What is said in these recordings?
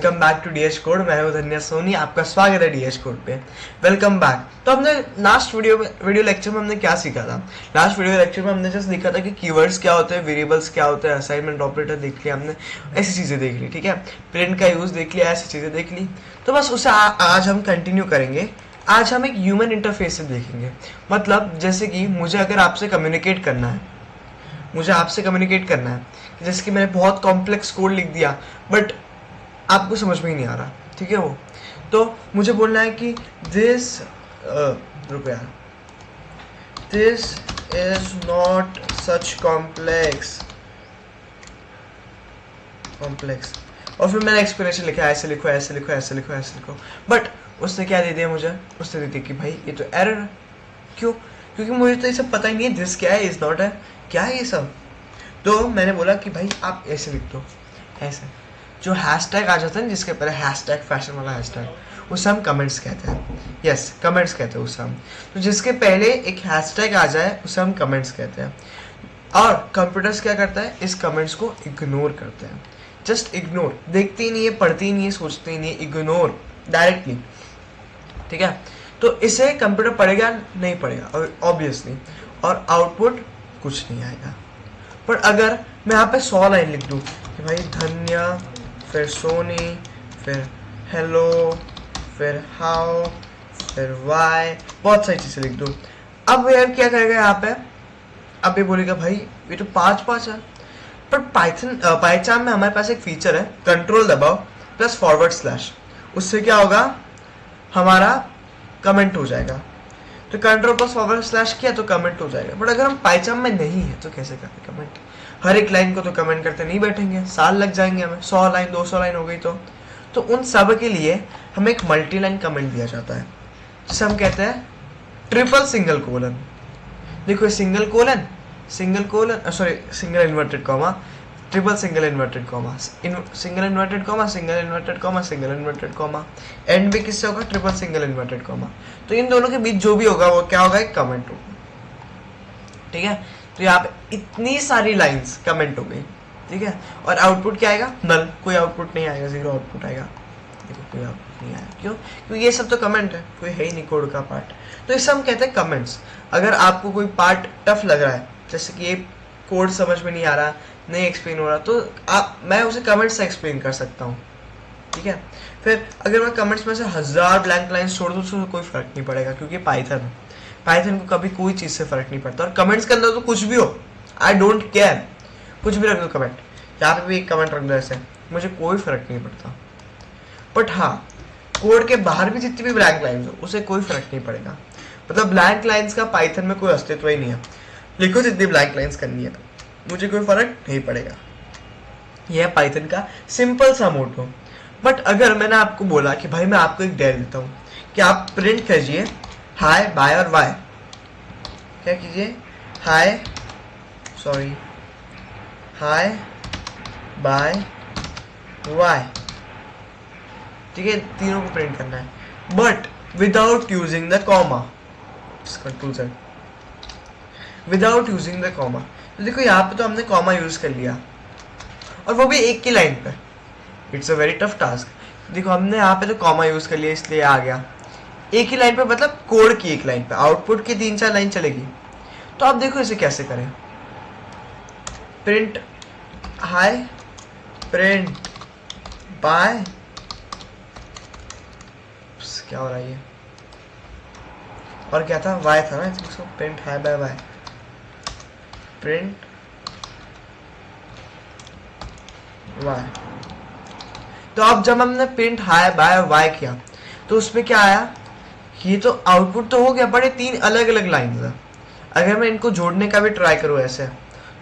Welcome back to DH code. मैं हूं धन्या सोनी, आपका स्वागत है डीएच कोड पे। Welcome back. तो हमने लास्ट वीडियो लेक्चर में हमने क्या सीखा था? लास्ट वीडियो लेक्चर में हमने जस्ट देखा था कि कीवर्ड्स क्या होते हैं, वेरिएबल्स क्या होते हैं, असाइनमेंट ऑपरेटर देख लिया हमने, ऐसी चीज़ें देख ली, ठीक है। प्रिंट का यूज़ देख लिया, ऐसी चीज़ें देख ली। तो बस उसे आज हम कंटिन्यू करेंगे। आज हम एक ह्यूमन इंटरफेस से देखेंगे। मतलब जैसे कि मुझे अगर आपसे कम्युनिकेट करना है, जैसे कि मैंने बहुत कॉम्प्लेक्स कोड लिख दिया बट आपको समझ में ही नहीं आ रहा, ठीक है। वो तो मुझे बोलना है कि this is not such complex और फिर मैंने एक्सप्लेनेशन लिखा, ऐसे लिखो ऐसे लिखो ऐसे लिखो ऐसे लिखो। बट उसने क्या दे दिया मुझे? उसने दे दिया कि भाई ये तो एरर है। क्यों? क्योंकि मुझे तो ये सब पता ही नहीं है, दिस क्या है, इज नॉट है, क्या है ये सब। तो मैंने बोला कि भाई आप ऐसे लिख दो, ऐसे जो हैशटैग आ जाता है, जिसके पहले हैशटैग, फैशन वाला हैशटैग, उसे हम कमेंट्स कहते हैं। यस, कमेंट्स कहते हैं उसे हम। तो जिसके पहले एक हैशटैग आ जाए उसे हम कमेंट्स कहते हैं। और कंप्यूटर्स क्या करता है? इस कमेंट्स को इग्नोर करते हैं। जस्ट इग्नोर, देखते ही नहीं है, पढ़ते ही नहीं है, सोचते ही नहीं है, इग्नोर डायरेक्टली, ठीक है। तो इसे कंप्यूटर पढ़ेगा नहीं पढ़ेगा ऑब्वियसली, और आउटपुट कुछ नहीं आएगा। पर अगर मैं यहाँ पे 100 लाइन लिख दूँ कि भाई धन्या, फिर सोनी, फिर हेलो, फिर हाउ, फिर वाई, बहुत सारी चीज़ें लिख दूँ। अब यार क्या करेगा यहाँ पे? अब ये बोलेगा भाई ये तो 5 है। पर पाइथन में हमारे पास एक फीचर है, कंट्रोल दबाओ प्लस /, उससे क्या होगा? हमारा कमेंट हो जाएगा। तो कंट्रोल प्लस / किया तो कमेंट हो जाएगा। बट अगर हम पाइथन में नहीं है तो कैसे करें कमेंट? हर एक लाइन को तो कमेंट करते नहीं बैठेंगे, साल लग जाएंगे हमें। 100 लाइन 200 लाइन हो गई तो उन सब के लिए हमें एक मल्टी लाइन कमेंट दिया जाता है, जिसे हम कहते हैं ट्रिपल सिंगल कोलन। देखो single inverted comma, triple single inverted comma, single inverted comma, single inverted comma, single inverted comma, and भी किससे होगा? Triple single inverted comma. तो इन दोनों के बीच जो भी होगा वो क्या होगा? एक कमेंट होगा, ठीक है। तो यहाँ पे इतनी सारी लाइंस कमेंट हो गई, ठीक है। और आउटपुट क्या आएगा? नल, कोई आउटपुट नहीं आएगा, 0 आउटपुट आएगा। देखो कोई आउटपुट नहीं आया, क्यों? क्योंकि ये सब तो कमेंट है, कोई है ही नहीं कोड का पार्ट। तो इसे हम कहते हैं कमेंट्स। अगर आपको कोई पार्ट टफ लग रहा है, जैसे कि ये कोड समझ में नहीं आ रहा, नहीं एक्सप्लेन हो रहा, तो मैं उसे कमेंट्स से एक्सप्लेन कर सकता हूँ, ठीक है। फिर अगर मैं कमेंट्स में से 1000 ब्लैंक लाइन्स छोड़ दूँ तो कोई फर्क नहीं पड़ेगा, क्योंकि पाइथन को कभी कोई चीज़ से फर्क नहीं पड़ता। और कमेंट्स के अंदर तो कुछ भी हो, आई डोंट केयर, कुछ भी रख दो कमेंट। यहाँ पे भी एक कमेंट रख दो ऐसे, मुझे कोई फर्क नहीं पड़ता। बट हाँ, कोड के बाहर भी जितनी भी ब्लैंक लाइन्स हो उसे कोई फर्क नहीं पड़ेगा। मतलब ब्लैंक लाइन्स का पाइथन में कोई अस्तित्व ही नहीं है। लिखो जितनी ब्लैंक लाइन्स करनी है, मुझे कोई फर्क नहीं पड़ेगा। यह है पाइथन का सिंपल सा मोटो। बट अगर मैंने आपको बोला कि भाई मैं आपको एक डेयर देता हूँ कि आप प्रिंट कीजिए हाय, बाय और वाई, क्या कीजिए? हाय बाय वाई, ठीक है। तीनों को प्रिंट करना है but without using the comma. Control Z, without using the comma. तो देखो यहाँ पे तो हमने कॉमा यूज कर लिया, और वो भी एक की लाइन पे। It's a very tough task. देखो हमने यहाँ पे तो कॉमा यूज कर लिया, इसलिए आ गया एक ही लाइन पे, मतलब कोड की एक लाइन पे। आउटपुट की 3-4 लाइन चलेगी। तो आप देखो इसे कैसे करें। प्रिंट हाय, प्रिंट बाय, क्या हो रहा है ये? और क्या था? वाई था ना, इसको print hi bye Y, print Y. तो अब जब हमने प्रिंट हाय बाय वाई किया तो उसमें क्या आया? ये तो आउटपुट तो हो गया, बड़े 3 अलग अलग लाइन्स है। अगर मैं इनको जोड़ने का भी ट्राई करूँ ऐसे,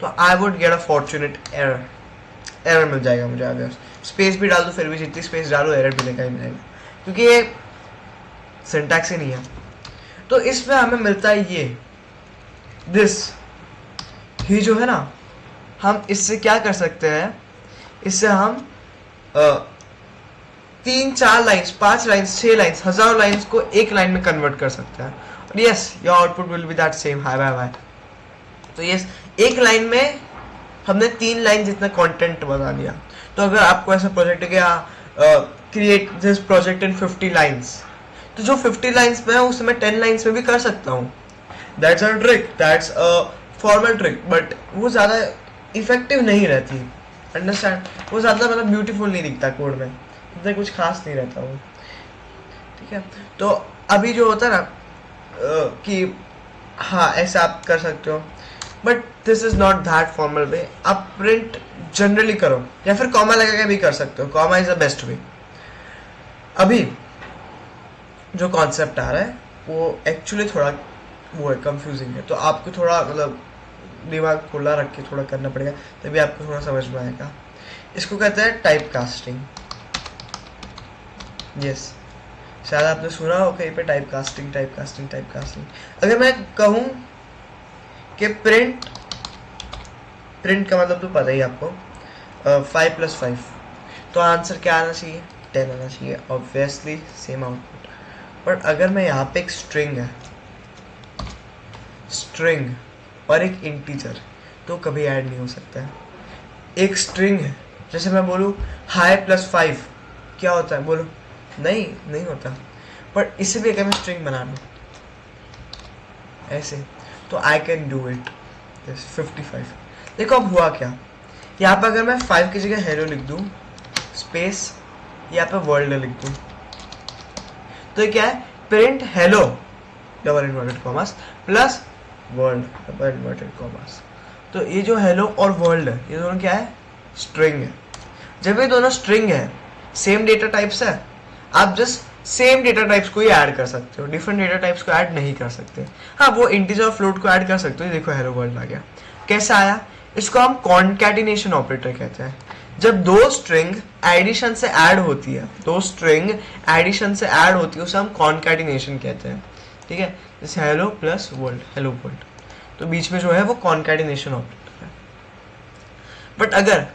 तो I would get a fortunate error मिल जाएगा मुझे। अगर स्पेस भी डाल दूँ फिर भी जितनी स्पेस डालो एरर मिलेगा ही मिलेगा, क्योंकि ये सिंटैक्स ही नहीं है। तो इसमें हमें मिलता है ये दिस ही जो है ना, हम इससे क्या कर सकते हैं? इससे हम 3-4 लाइन्स, 5 लाइन्स, 6 लाइन्स, 1000 लाइन्स को एक लाइन में कन्वर्ट कर सकते हैं। और yes, your output will be that same, hi bye bye. तो यस, एक लाइन में हमने 3 लाइन जितना कंटेंट बता दिया। तो अगर आपको ऐसा प्रोजेक्ट है कि create this project in 50 lines, तो जो 50 लाइन्स में है उसे मैं 10 लाइन्स में भी कर सकता हूँ. That's a trick, that's a formal trick, but वो ज़्यादा इफेक्टिव नहीं रहती. अंडरस्टैंड? वो ज़्यादा मतलब ब्यूटीफुल नहीं दिखता कोड में, इतना कुछ खास नहीं रहता वो. ठीक है, तो अभी जो होता है ना कि हाँ ऐसा आप कर सकते हो, but this is not that formal way. आप प्रिंट जनरली करो या फिर कॉमा लगा के भी कर सकते हो. Comma is the best way. अभी जो कॉन्सेप्ट आ रहा है वो एक्चुअली थोड़ा वो है, कंफ्यूजिंग है, तो आपको थोड़ा मतलब दिमाग खुला रख के थोड़ा करना पड़ेगा, तभी आपको थोड़ा समझ में आएगा. इसको कहते हैं टाइप कास्टिंग. यस, शायद आपने सुना हो कहीं पे type casting, type casting, type casting. अगर मैं कहूँ कि प्रिंट का मतलब तो पता ही आपको, 5+5, तो आंसर क्या आना चाहिए? 10 आना चाहिए. Obviously same output. बट अगर मैं यहाँ पे एक स्ट्रिंग है, स्ट्रिंग और एक इंटीजर, तो कभी ऐड नहीं हो सकता है. एक स्ट्रिंग है, जैसे मैं बोलूँ हाई +5, क्या होता है? बोलो. नहीं होता. पर इसे भी अगर मैं स्ट्रिंग बना लूँ ऐसे, तो आई कैन डू इट. 55. देखो अब हुआ क्या, यहाँ पर अगर मैं 5 की जगह हेलो लिख दूँ, स्पेस यहाँ पे वर्ल्ड लिख दूँ, तो ये क्या है? Print hello double inverted commas plus world double inverted commas. तो ये जो हेलो और वर्ल्ड है, ये दोनों क्या है? स्ट्रिंग है. जब ये दोनों स्ट्रिंग है, सेम डेटा टाइप्स है, आप जस्ट सेम डेटा टाइप्स को ही ऐड कर सकते हो, डिफरेंट डेटा टाइप्स को ऐड नहीं कर सकते. हाँ, वो इंटीजर और फ्लोट को ऐड कर सकते हो. देखो हेलो वर्ल्ड आ गया. कैसे आया? इसको हम कॉन्कैटिनेशन ऑपरेटर कहते हैं. जब दो स्ट्रिंग एडिशन से ऐड होती है, उसे हम कॉन्कैटिनेशन कहते हैं. ठीक है, जैसे hello plus world, hello world, तो बीच में जो है वो कॉन्कैटिनेशन ऑपरेटर है. बट अगर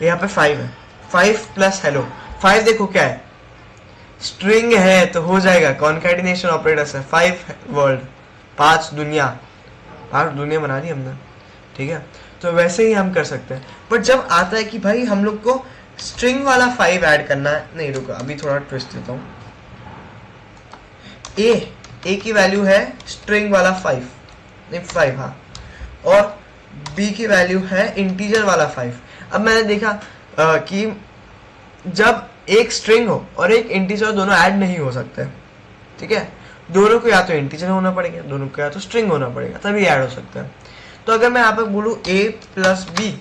यहाँ पे 5 है, 5 प्लस हेलो, 5 देखो क्या है? स्ट्रिंग है, तो हो जाएगा कॉन्कैटिनेशन ऑपरेटर से 5 वर्ल्ड, 5 दुनिया, 5 दुनिया बना दी हमने. ठीक है, तो वैसे ही हम कर सकते हैं. बट जब आता है कि भाई हम लोग को स्ट्रिंग वाला 5 ऐड करना है, नहीं रुको अभी थोड़ा ट्विस्ट देता हूँ. ए की वैल्यू है स्ट्रिंग वाला 5, नहीं 5, हाँ, और बी की वैल्यू है इंटीजर वाला 5. अब मैंने देखा कि जब एक स्ट्रिंग हो और एक इंटीजर, दोनों ऐड नहीं हो सकते. ठीक है, दोनों को या तो इंटीजर होना पड़ेगा, दोनों को या तो स्ट्रिंग होना पड़ेगा, तभी ऐड हो सकता है. तो अगर मैं यहाँ पे बोलूँ a प्लस बी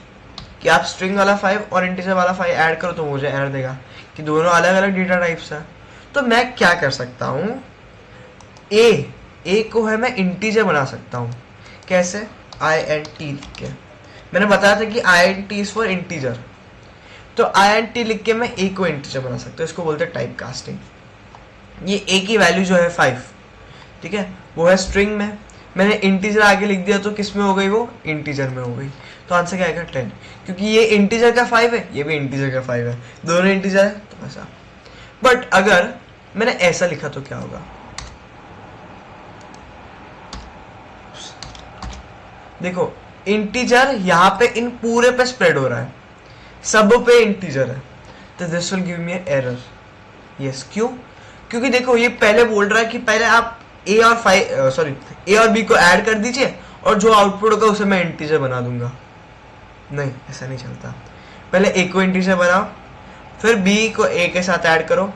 कि आप स्ट्रिंग वाला 5 और इंटीजर वाला 5 ऐड करो, तो मुझे एरर देगा कि दोनों अलग अलग डेटा टाइप्स हैं. तो मैं क्या कर सकता हूँ? ए को है मैं इंटीजर बना सकता हूँ. कैसे? int लिख के. मैंने बताया था कि int इज फॉर इंटीजर, तो int लिख के मैं a को इंटीजर बना सकता हूँ. इसको बोलते हैं टाइप कास्टिंग. ये a की वैल्यू जो है 5, ठीक है, वो है स्ट्रिंग में. मैंने इंटीजर आगे लिख दिया, तो किस में हो गई? वो इंटीजर में हो गई. तो आंसर क्या आएगा? 10, क्योंकि ये इंटीजर का 5 है, ये भी इंटीजर का 5 है, दोनों इंटीजर है, तो ऐसा. बट अगर मैंने ऐसा लिखा तो क्या होगा? देखो इंटीजर यहाँ पे इन पूरे पे स्प्रेड हो रहा है, सब पे इंटीजर है, तो this will give me error. Yes, क्यों? क्योंकि देखो ये पहले बोल रहा है कि पहले आप ए और बी को ऐड कर दीजिए और जो आउटपुट होगा उसे मैं इंटीजर बना दूंगा. नहीं, ऐसा नहीं चलता. पहले ए को इंटीजर बनाओ, फिर बी को ए के साथ ऐड करो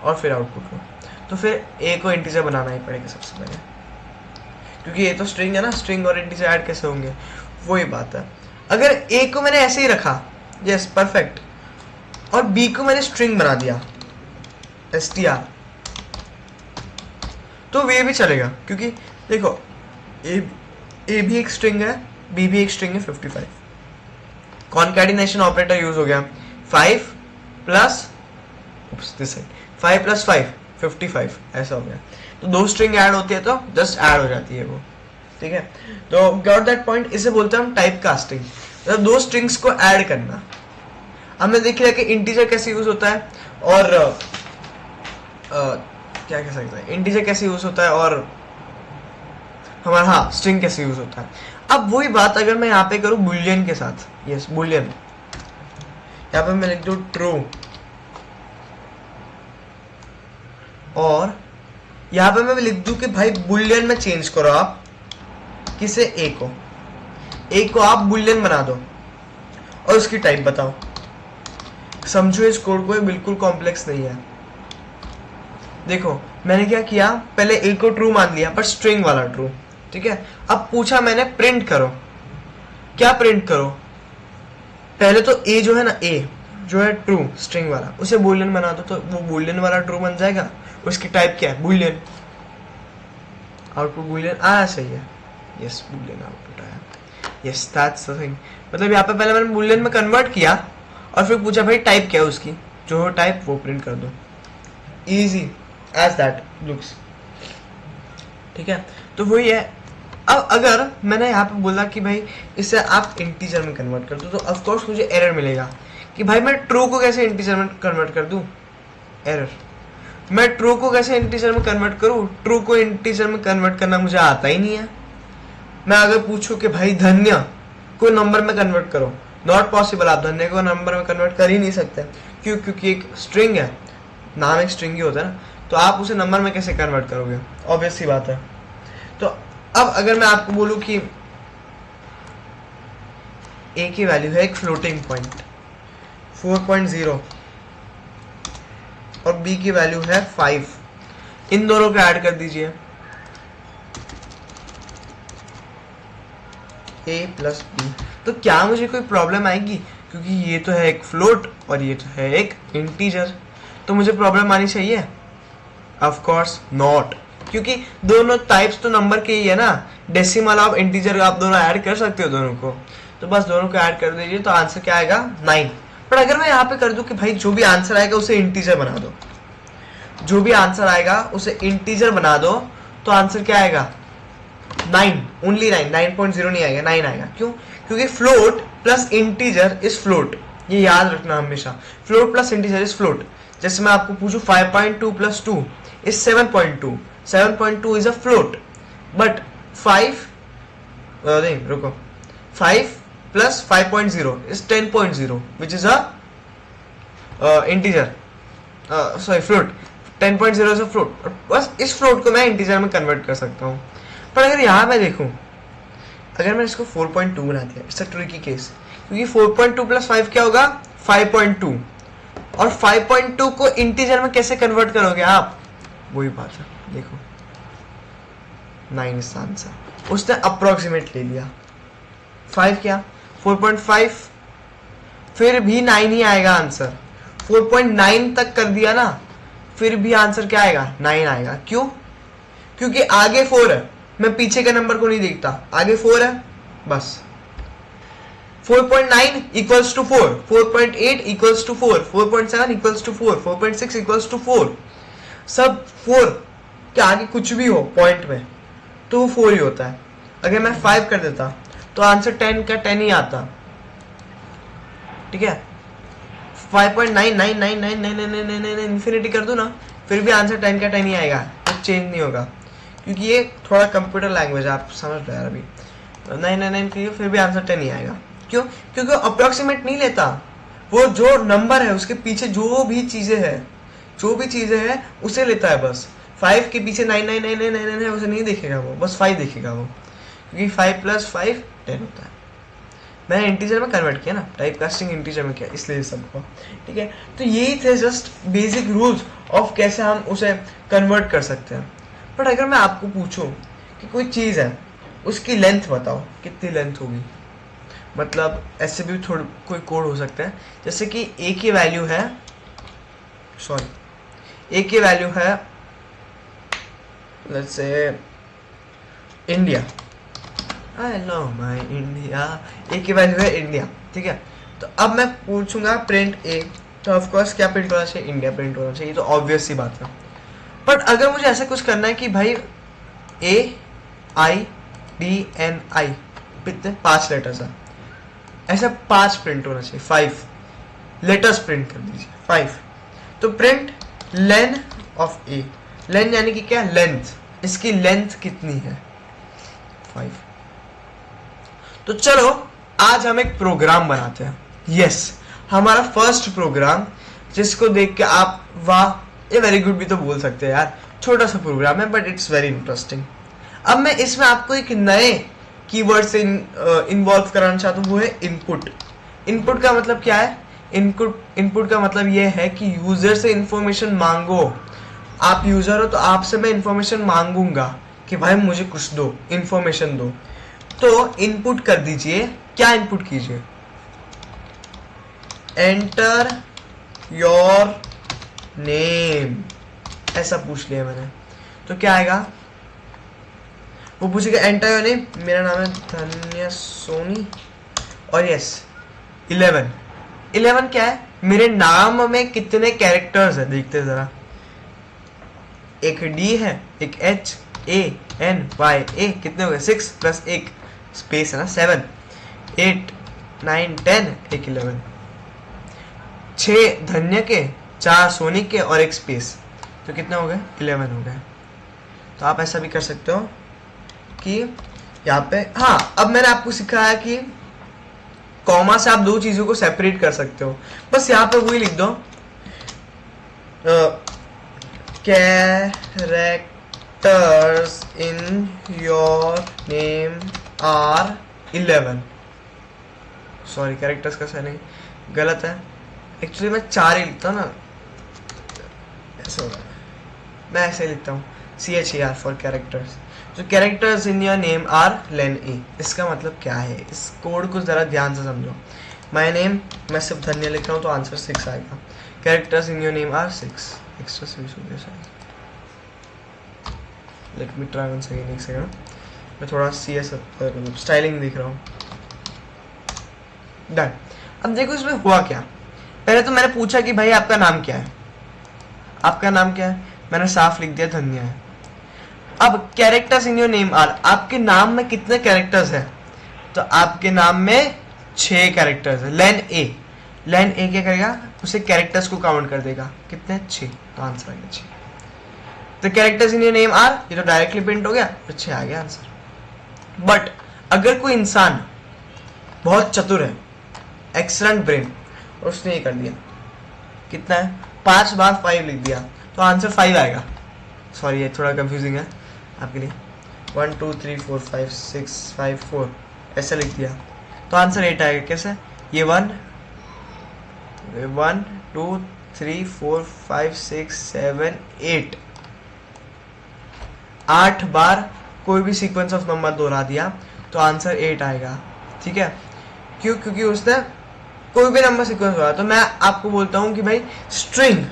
और फिर आउटपुट लो. तो फिर ए को इंटीजर बनाना ही पड़ेगा सबसे पहले, क्योंकि ये तो स्ट्रिंग है ना, स्ट्रिंग और इंटीजर ऐड कैसे होंगे? वही बात है. अगर ए को मैंने ऐसे ही रखा, यस परफेक्ट, और बी को मैंने स्ट्रिंग बना दिया str, तो वे भी चलेगा, क्योंकि देखो ए भी एक स्ट्रिंग है, बी भी एक स्ट्रिंग है. 55 कॉन्कैटिनेशन ऑपरेटर यूज हो गया. 5 प्लस 5 55 ऐसा हो गया. तो दो स्ट्रिंग ऐड होती है तो जस्ट ऐड हो जाती है वो. ठीक है, तो गॉट दैट पॉइंट. इसे बोलते हैं हम टाइप कास्टिंग, मतलब दो स्ट्रिंग्स को ऐड करना. हमने देख लिया कि इंटीजर कैसे यूज होता है और क्या कह सकते हैं, इंटीजर कैसे यूज होता है और हमारा हाँ स्ट्रिंग कैसे यूज होता है. अब वही बात अगर मैं यहाँ पे करूँ बुलियन के साथ. यस बुलियन, यहाँ पे मैं लिख दूँ ट्रू, और यहाँ पे मैं लिख दूं कि भाई बुलियन में चेंज करो आप किसे, ए को आप बुलियन बना दो और उसकी टाइप बताओ। समझो इस कोड को, ये बिल्कुल कॉम्प्लेक्स नहीं है। देखो मैंने क्या किया, पहले ए को ट्रू मान लिया पर स्ट्रिंग वाला ट्रू, ठीक है। अब पूछा मैंने प्रिंट करो, क्या प्रिंट करो, पहले तो ए जो है ना, ए जो है ट्रू स्ट्रिंग वाला, उसे बुलियन बना दो, तो वो बुलियन वाला ट्रू बन जाएगा। उसकी टाइप क्या है, बुलियन, आउटपुट बुलियन आया, सही है, यस बुलियन आउटपुट आया, यस दैट्स द थिंग। मतलब यहाँ पे पहले मैंने बुलियन में कन्वर्ट किया और फिर पूछा भाई टाइप क्या है उसकी, जो टाइप वो प्रिंट कर दो, इजी एज दैट लुक्स, ठीक है। तो वही है। अब अगर मैंने यहाँ पे बोला कि भाई इसे आप इंटीजर में कन्वर्ट कर दो, तो ऑफ कोर्स मुझे एरर मिलेगा कि भाई मैं ट्रू को कैसे इंटीजर में कन्वर्ट कर दूं, एरर। मैं ट्रू को कैसे इंटीजर में कन्वर्ट करूं, ट्रू को इंटीजर में कन्वर्ट करना मुझे आता ही नहीं है। मैं अगर पूछूं कि भाई धन्य को नंबर में कन्वर्ट करो, नॉट पॉसिबल, आप धन्य को नंबर में कन्वर्ट कर ही नहीं सकते। क्यों? क्योंकि एक स्ट्रिंग है, नाम एक स्ट्रिंग ही होता है ना, तो आप उसे नंबर में कैसे कन्वर्ट करोगे, ऑब्वियस सी बात है। तो अब अगर मैं आपको बोलूं कि ए की वैल्यू है एक फ्लोटिंग पॉइंट 4.0 और बी की वैल्यू है 5, इन दोनों को ऐड कर दीजिए, ए प्लस बी, तो क्या मुझे कोई प्रॉब्लम आएगी? क्योंकि ये तो है एक फ्लोट और ये तो है एक इंटीजर, तो मुझे प्रॉब्लम आनी चाहिए? ऑफ कोर्स नॉट, क्योंकि दोनों टाइप्स तो नंबर के ही है ना, डेसिमल और इंटीजर आप दोनों ऐड कर सकते हो दोनों को, तो बस दोनों को ऐड कर दीजिए, तो आंसर क्या आएगा 9। पर अगर मैं यहाँ पे कर दूं कि भाई जो भी आंसर आएगा उसे इंटीजर बना दो, जो भी आंसर आएगा उसे इंटीजर बना दो, तो आंसर क्या आएगा 9, ओनली 9, 9.0 नहीं आएगा, 9 आएगा। क्यों? क्योंकि float plus integer is float, ये याद रखना हमेशा, float plus integer is float. जैसे मैं आपको पूछूं 5.2 plus 2 is 7.2, 7.2 is a float, but 5 नहीं रुको, 5 plus 5.0 is 10.0 which is a integer, sorry float, 10.0 is a float. बस इस फ्लोट को मैं इंटीजर में कन्वर्ट कर सकता हूँ। पर अगर यहाँ मैं देखूँ, अगर मैं इसको 4.2 बना दिया, इट्स अ ट्रिकी केस, क्योंकि 4.2 प्लस 5 क्या होगा 5.2, और 5.2 को इंटीजर में कैसे कन्वर्ट करोगे आप, वही बात है। देखो 9 इज आंसर, उसने अप्रोक्सीमेट ले लिया, 5 क्या 4.5, फिर भी 9 ही आएगा आंसर, 4.9 तक कर दिया ना, फिर भी आंसर क्या आएगा 9 आएगा। क्यों? क्योंकि आगे 4 है, मैं पीछे के नंबर को नहीं देखता, आगे 4 है बस। 4.9 equals to 4, 4.8 equals to 4, 4.7 equals to 4, 4.6 equals to 4, सब 4 के आगे कुछ भी हो पॉइंट में तो वो 4 ही होता है। अगर मैं 5 कर देता तो आंसर 10 का 10 ही आता, ठीक है। 5.9999999 इन्फिनिटी कर दूं ना, फिर भी आंसर 10 का 10 ही आएगा, कुछ चेंज नहीं होगा, क्योंकि ये थोड़ा कंप्यूटर लैंग्वेज है, आप समझ लो यार। अभी 999 करिए फिर भी आंसर 10 ही आएगा। क्यों? क्योंकि अप्रोक्सीमेट नहीं लेता, वो जो नंबर है उसके पीछे जो भी चीजें हैं उसे लेता है बस। 5 के पीछे 99999 है उसे नहीं देखेगा वो, बस 5 देखेगा वो, क्योंकि 5 प्लस 5 10 होता है। मैंने इंटीजर में कन्वर्ट किया ना, टाइप कास्टिंग इंटीजर में किया, इसलिए सबको, ठीक है। तो यही थे जस्ट बेसिक रूल्स ऑफ कैसे हम उसे कन्वर्ट कर सकते हैं। बट अगर मैं आपको पूछूं कि कोई चीज़ है उसकी लेंथ बताओ, कितनी लेंथ होगी, मतलब ऐसे भी थोड़ा कोई कोड हो सकता है, जैसे कि ए की वैल्यू है, let's say India, I love my India, A की वैल्यू है इंडिया, ठीक है। तो अब मैं पूछूंगा प्रिंट ए, तो ऑफ कोर्स क्या प्रिंट होना चाहिए, इंडिया प्रिंट होना चाहिए, तो ऑब्वियस सी बात है। बट अगर मुझे ऐसा कुछ करना है कि भाई AIDNI कितने 5 लेटर्स है, ऐसा 5 प्रिंट होना चाहिए, 5 लेटर्स प्रिंट कर दीजिए 5। तो प्रिंट लेन ऑफ ए, लेन यानी कि क्या, लेंथ, इसकी लेंथ कितनी है 5। तो चलो आज हम एक प्रोग्राम बनाते हैं, यस हमारा फर्स्ट प्रोग्राम, जिसको देख के आप वाह ये वेरी गुड भी तो बोल सकते हैं यार, छोटा सा प्रोग्राम है बट इट्स वेरी इंटरेस्टिंग। अब मैं इसमें आपको एक नए कीवर्ड से इन्वॉल्व कराना चाहता हूँ, वो है इनपुट। इनपुट का मतलब क्या है? इनपुट का मतलब ये है कि यूजर से इंफॉर्मेशन मांगो। आप यूजर हो तो आपसे मैं इंफॉर्मेशन मांगूंगा कि भाई मुझे कुछ दो, इंफॉर्मेशन दो, तो इनपुट कर दीजिए। क्या इनपुट कीजिए? एंटर योर नेम, ऐसा पूछ लिया मैंने, तो क्या आएगा? वो पूछेगा एंटर योर नेम, मेरा नाम है धन्य सोनी, और यस 11 क्या है? मेरे नाम में कितने कैरेक्टर्स है देखते हैं जरा। एक डी है, एक एच, ए एन वाई ए, कितने हो गए? 6 प्लस एक स्पेस है ना 7, 8 9 10, एक 11, 6 धन्य के, 4 सोनी के और एक स्पेस, तो कितने हो गए? 11 हो गए। तो आप ऐसा भी कर सकते हो कि यहाँ पे, हाँ अब मैंने आपको सिखाया कि कॉमा से आप दो चीजों को सेपरेट कर सकते हो। बस यहाँ पे वही लिख दो, characters in your name are 11। Sorry, characters का सही नहीं, गलत है एक्चुअली, मैं 4 ही लिखता हूँ ना, ऐसा होगा, मैं ऐसे ही लिखता हूँ CHER फॉर कैरेक्टर्स। जो characters in your name are lane a. इसका मतलब क्या है? इस कोड को जरा ध्यान से समझो। माय नेम, मैं सिर्फ धन्य लिख रहा हूँ तो आंसर 6 आएगा। Characters in your name are 6, extra 6 हो गया शायद। Let me try one second, एक सेकंड, मैं थोड़ा CS स्टाइलिंग देख रहा हूँ। डन। अब देखो इसमें हुआ क्या। पहले तो मैंने पूछा कि भाई आपका नाम क्या है, आपका नाम क्या है, मैंने साफ लिख दिया धन्य है। अब characters in your name are, आपके नाम में कितने कैरेक्टर्स है? तो आपके नाम में 6 कैरेक्टर्स है। लेन ए क्या करेगा? उसे कैरेक्टर्स को काउंट कर देगा, कितने? 6, तो आंसर आ गया 6। तो characters in your name are, ये तो डायरेक्टली प्रिंट हो गया, तो 6 आ गया आंसर। बट अगर कोई इंसान बहुत चतुर है, एक्सीलेंट ब्रेन, और उसने ये कर दिया, कितना है? 5 बार 5 लिख दिया, तो आंसर 5 आएगा। सॉरी, ये थोड़ा कंफ्यूजिंग है आपके लिए। 1 2 3 4 5 6 5 4 ऐसा लिख दिया, तो आंसर 8 आएगा। कैसे? ये 1 2 3 4 5 6 7 8, 8 बार कोई भी सीक्वेंस ऑफ नंबर दोहरा दिया तो आंसर 8 आएगा। ठीक है? क्यों? क्योंकि उसने कोई भी नंबर सीक्वेंस दोहरा। तो मैं आपको बोलता हूं कि भाई स्ट्रिंग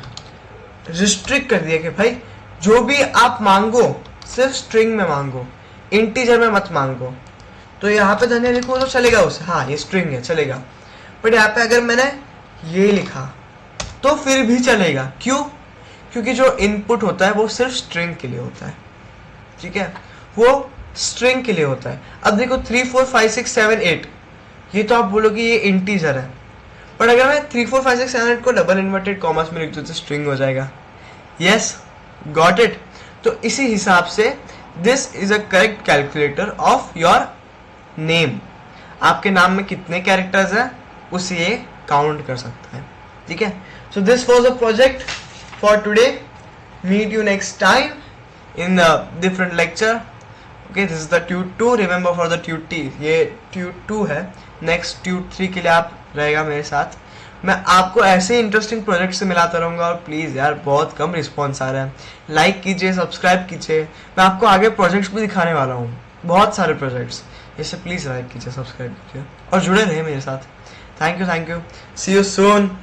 रिस्ट्रिक्ट कर दिया कि भाई जो भी आप मांगो सिर्फ स्ट्रिंग में मांगो, इंटीजर में मत मांगो। तो यहाँ पे धन्य लिखो तो चलेगा उसे, हाँ ये स्ट्रिंग है चलेगा। बट यहाँ पे अगर मैंने ये लिखा तो फिर भी चलेगा। क्यों? क्योंकि जो इनपुट होता है वो सिर्फ स्ट्रिंग के लिए होता है। ठीक है? वो स्ट्रिंग के लिए होता है। अब देखो 3 4 5 6 7 8, ये तो आप बोलोगे ये इंटीजर है, बट अगर मैं 3 4 5 6 7 8 को डबल इन्वर्टेड कॉमर्स में लिख दूँ तो स्ट्रिंग हो जाएगा। Yes, got it? तो इसी हिसाब से this is a correct calculator of your name. आपके नाम में कितने कैरेक्टर्स हैं उसे ये काउंट कर सकता है। ठीक है? So this was a project for today. Meet you next time in different lecture. Okay, this is the tute 2। Remember for the tute T, ये ट्यूट 2 है। नेक्स्ट ट्यूट 3 के लिए आप रहेगा मेरे साथ। मैं आपको ऐसे इंटरेस्टिंग प्रोजेक्ट से मिलाता रहूँगा। और प्लीज़ यार, बहुत कम रिस्पॉन्स आ रहा है। लाइक कीजिए, सब्सक्राइब कीजिए। मैं आपको आगे प्रोजेक्ट्स भी दिखाने वाला हूँ, बहुत सारे प्रोजेक्ट्स। इससे प्लीज़ लाइक कीजिए, सब्सक्राइब कीजिए और जुड़े रहिए मेरे साथ। Thank you, see you soon.